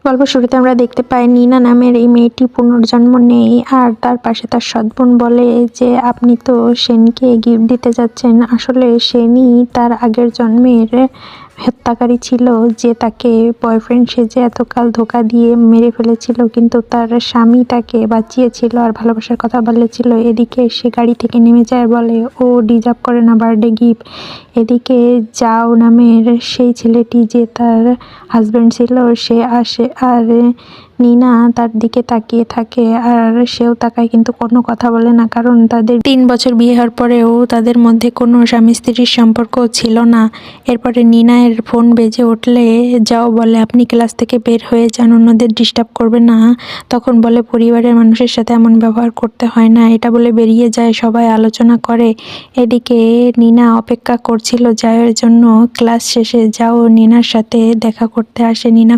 গল্পের শুরুতে আমরা দেখতে পাই নিনা নামের এই মেয়েটি পুনর্জন্ম নেয় আর তার পাশে তার সৎবোন বলে যে আপনি তো সেনকে গিফট দিতে যাচ্ছেন। আসলে সেনই তার আগের জন্মের হত্যাকারী ছিল, যে তাকে বয়ফ্রেন্ড সেজে এতকাল ধোকা দিয়ে মেরে ফেলেছিল, কিন্তু তার স্বামী তাকে বাঁচিয়েছিল আর ভালোবাসার কথা বলেছিল। এদিকে সে গাড়ি থেকে নেমে যায়, বলে ও ডিজার্ভ করে না বার্থডে গিফট। এদিকে জাও নামের সেই ছেলেটি যে তার হাজব্যান্ড ছিল সে আসে আর নিনা তার দিকে তাকিয়ে থাকে আর সেও তাকায়, কিন্তু কোনো কথা বলে না, কারণ তাদের 3 বছর বিয়ে হওয়ার পরেও তাদের মধ্যে কোনো স্বামী স্ত্রীর সম্পর্ক ছিল না। এরপরে নিনার ফোন বেজে উঠলে যাও বলে আপনি ক্লাস থেকে বের হয়ে যান, অন্যদের ডিস্টার্ব করবে না। তখন বলে পরিবারের মানুষের সাথে এমন ব্যবহার করতে হয় না। এটা বলে বেরিয়ে যায়, সবাই আলোচনা করে। এদিকে নিনা অপেক্ষা করছিল জায়ের জন্য। ক্লাস শেষে যাও নিনার সাথে দেখা করতে আসে। নিনা